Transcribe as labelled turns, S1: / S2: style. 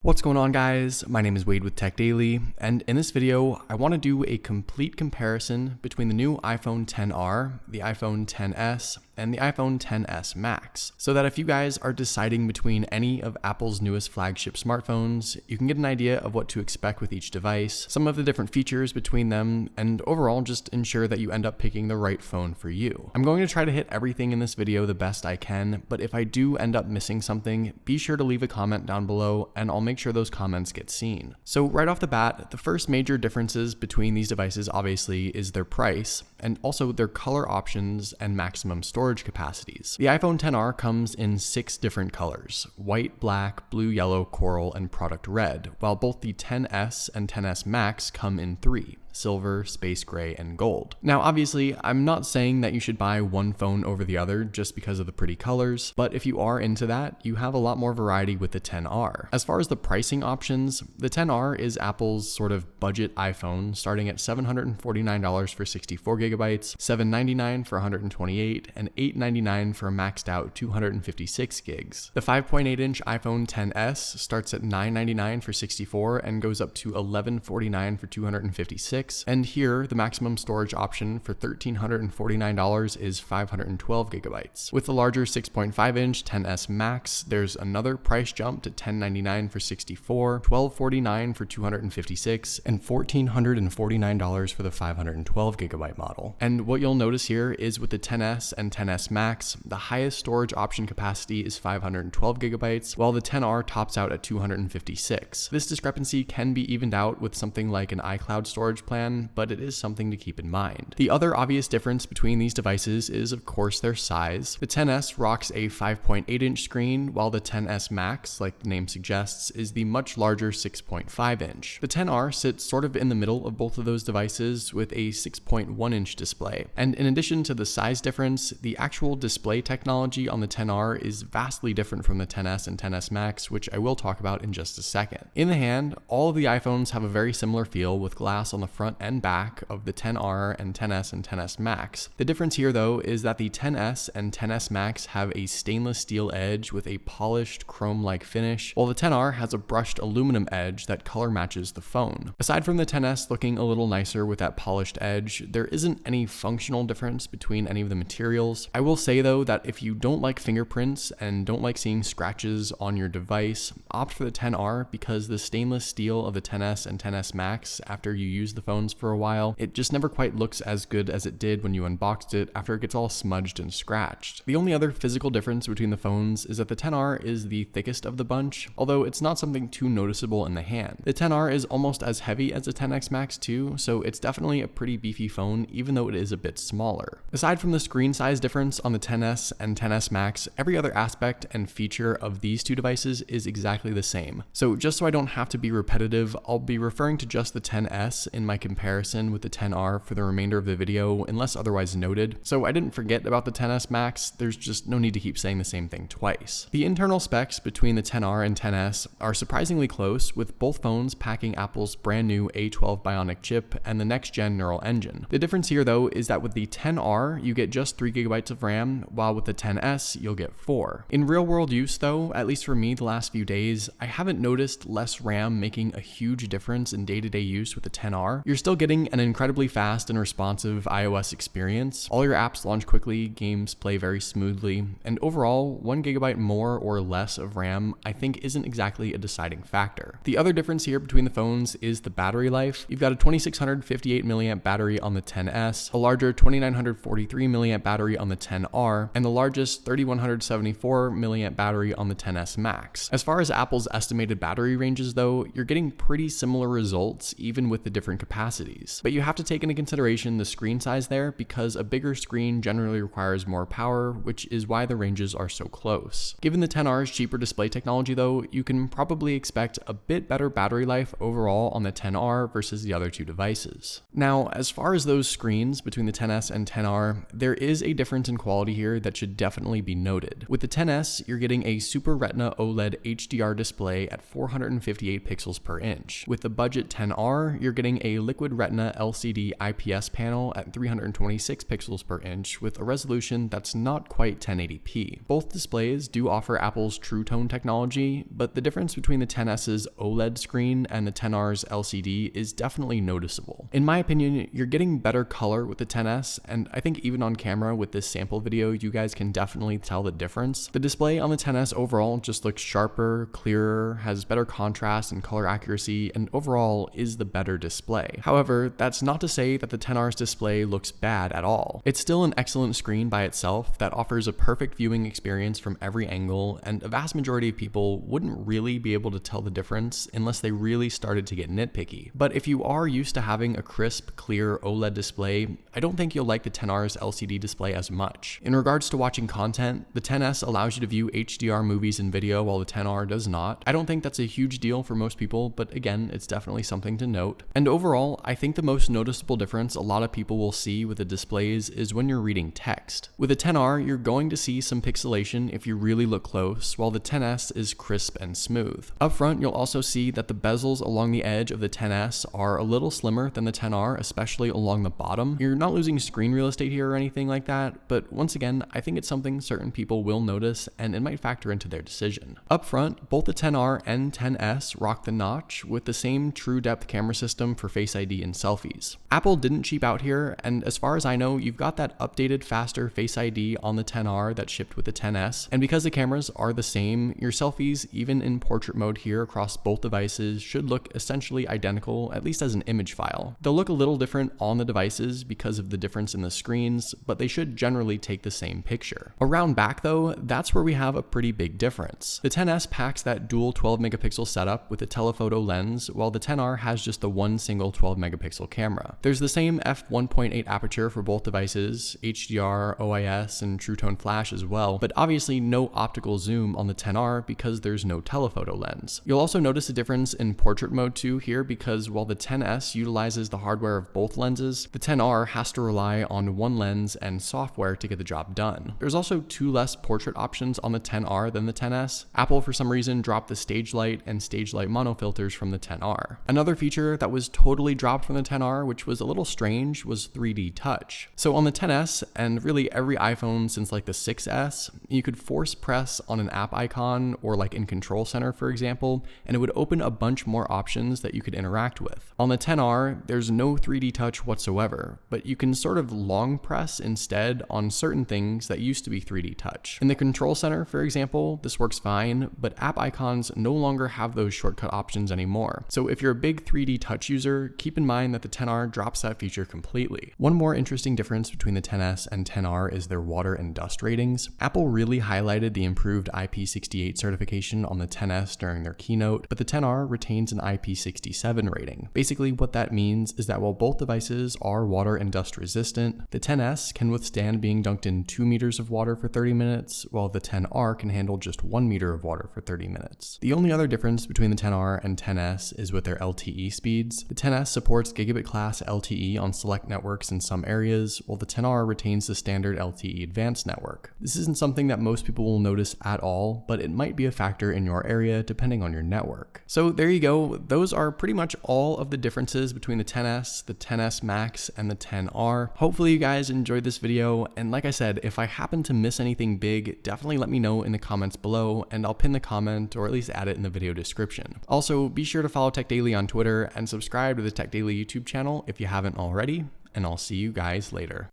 S1: What's going on, guys? My name is Wade with TechDaily, and in this video, I want to do a complete comparison between the new iPhone XR, the iPhone XS, and the iPhone XS Max, so that if you guys are deciding between any of Apple's newest flagship smartphones, you can get an idea of what to expect with each device, some of the different features between them, and overall just ensure that you end up picking the right phone for you. I'm going to try to hit everything in this video the best I can, but if I do end up missing something, be sure to leave a comment down below, and I'll make sure those comments get seen. So right off the bat, the first major differences between these devices obviously is their price, and also their color options and maximum storage capacities. The iPhone XR comes in 6 different colors: white, black, blue, yellow, coral, and product red, while both the XS and XS Max come in 3: silver, space gray, and gold. Now, obviously, I'm not saying that you should buy one phone over the other just because of the pretty colors, but if you are into that, you have a lot more variety with the XR. As far as the pricing options, the XR is Apple's sort of budget iPhone, starting at $749 for 64 gigabytes, $799 for 128, and $899 for a maxed out 256 gigs. The 5.8-inch iPhone XS starts at $999 for 64 and goes up to $1149 for 256. And here, the maximum storage option for $1,349 is 512 gigabytes. With the larger 6.5-inch XS Max, there's another price jump to $1099 for 64, $1,249 for 256, and $1,449 for the 512 gigabyte model. And what you'll notice here is with the XS and XS Max, the highest storage option capacity is 512 gigabytes, while the XR tops out at 256. This discrepancy can be evened out with something like an iCloud storage plan, but it is something to keep in mind. The other obvious difference between these devices is, of course, their size. The XS rocks a 5.8-inch screen, while the XS Max, like the name suggests, is the much larger 6.5-inch. The XR sits sort of in the middle of both of those devices with a 6.1-inch display. And in addition to the size difference, the actual display technology on the XR is vastly different from the XS and XS Max, which I will talk about in just a second. In the hand, all of the iPhones have a very similar feel with glass on the front and back of the XR and XS and XS Max. The difference here, though, is that the XS and XS Max have a stainless steel edge with a polished chrome-like finish, while the XR has a brushed aluminum edge that color matches the phone. Aside from the XS looking a little nicer with that polished edge, there isn't any functional difference between any of the materials. I will say, though, that if you don't like fingerprints and don't like seeing scratches on your device, opt for the XR because the stainless steel of the XS and XS Max, after you use the phones for a while, it just never quite looks as good as it did when you unboxed it after it gets all smudged and scratched. The only other physical difference between the phones is that the XR is the thickest of the bunch, although it's not something too noticeable in the hand. The XR is almost as heavy as the XS Max too, so it's definitely a pretty beefy phone even though it is a bit smaller. Aside from the screen size difference on the XS and XS Max, every other aspect and feature of these two devices is exactly the same. So just so I don't have to be repetitive, I'll be referring to just the XS in my comparison with the XR for the remainder of the video, unless otherwise noted. So I didn't forget about the XS Max, there's just no need to keep saying the same thing twice. The internal specs between the XR and XS are surprisingly close, with both phones packing Apple's brand new A12 Bionic chip and the next-gen neural engine. The difference here, though, is that with the XR, you get just 3 gigabytes of RAM, while with the XS, you'll get 4. In real-world use, though, at least for me the last few days, I haven't noticed less RAM making a huge difference in day-to-day use with the XR. You're still getting an incredibly fast and responsive iOS experience. All your apps launch quickly, games play very smoothly, and overall, 1 gigabyte more or less of RAM I think isn't exactly a deciding factor. The other difference here between the phones is the battery life. You've got a 2658 milliamp battery on the XS, a larger 2943 milliamp battery on the XR, and the largest 3174 milliamp battery on the XS Max. As far as Apple's estimated battery ranges, though, you're getting pretty similar results even with the different capacities. But you have to take into consideration the screen size there, because a bigger screen generally requires more power, which is why the ranges are so close. Given the XR's cheaper display technology, though, you can probably expect a bit better battery life overall on the XR versus the other two devices. Now, as far as those screens between the XS and XR, there is a difference in quality here that should definitely be noted. With the XS, you're getting a Super Retina OLED HDR display at 458 pixels per inch. With the budget XR, you're getting a Liquid Retina LCD IPS panel at 326 pixels per inch with a resolution that's not quite 1080p. Both displays do offer Apple's True Tone technology, but the difference between the XS's OLED screen and the XR's LCD is definitely noticeable. In my opinion, you're getting better color with the XS, and I think even on camera with this sample video, you guys can definitely tell the difference. The display on the XS overall just looks sharper, clearer, has better contrast and color accuracy, and overall is the better display. However, that's not to say that the XR's display looks bad at all. It's still an excellent screen by itself that offers a perfect viewing experience from every angle, and a vast majority of people wouldn't really be able to tell the difference unless they really started to get nitpicky. But if you are used to having a crisp, clear OLED display, I don't think you'll like the XR's LCD display as much. In regards to watching content, the XS allows you to view HDR movies and video while the XR does not. I don't think that's a huge deal for most people, but again, it's definitely something to note. And overall, I think the most noticeable difference a lot of people will see with the displays is when you're reading text. With the XR, you're going to see some pixelation if you really look close, while the XS is crisp and smooth. Up front, you'll also see that the bezels along the edge of the XS are a little slimmer than the XR, especially along the bottom. You're not losing screen real estate here or anything like that, but once again, I think it's something certain people will notice and it might factor into their decision. Up front, both the XR and XS rock the notch with the same true depth camera system for Face ID and selfies. Apple didn't cheap out here, and as far as I know, you've got that updated faster Face ID on the XR that shipped with the XS, and because the cameras are the same, your selfies, even in portrait mode here across both devices, should look essentially identical, at least as an image file. They'll look a little different on the devices because of the difference in the screens, but they should generally take the same picture. Around back though, that's where we have a pretty big difference. The XS packs that dual 12 megapixel setup with a telephoto lens, while the XR has just the one single 12 megapixel camera. There's the same f1.8 aperture for both devices, HDR, OIS, and True Tone flash as well, but obviously no optical zoom on the XR because there's no telephoto lens. You'll also notice a difference in portrait mode too here because while the XS utilizes the hardware of both lenses, the XR has to rely on one lens and software to get the job done. There's also two less portrait options on the XR than the XS. Apple for some reason dropped the stage light and stage light monofilters from the XR. Another feature that was totally dropped from the XR, which was a little strange, was 3D touch. So on the XS, and really every iPhone since like the 6S, you could force press on an app icon or like in Control Center for example, and it would open a bunch more options that you could interact with. On the XR, there's no 3D touch whatsoever, but you can sort of long press instead on certain things that used to be 3D touch. In the Control Center, for example, this works fine, but app icons no longer have those shortcut options anymore. So if you're a big 3D touch user, keep in mind that the XR drops that feature completely. One more interesting difference between the XS and XR is their water and dust ratings. Apple really highlighted the improved IP68 certification on the XS during their keynote, but the XR retains an IP67 rating. Basically what that means is that while both devices are water and dust resistant, the XS can withstand being dunked in 2 meters of water for 30 minutes, while the XR can handle just 1 meter of water for 30 minutes. The only other difference between the XR and XS is with their LTE speeds. The XS supports gigabit class LTE on select networks in some areas, while the XR retains the standard LTE advanced network. This isn't something that most people will notice at all, but it might be a factor in your area depending on your network. So there you go, those are pretty much all of the differences between the XS, the XS Max, and the XR. Hopefully you guys enjoyed this video, and like I said, if I happen to miss anything big, definitely let me know in the comments below, and I'll pin the comment or at least add it in the video description. Also, be sure to follow TechDaily on Twitter and subscribe to the TechDaily YouTube channel if you haven't already, and I'll see you guys later.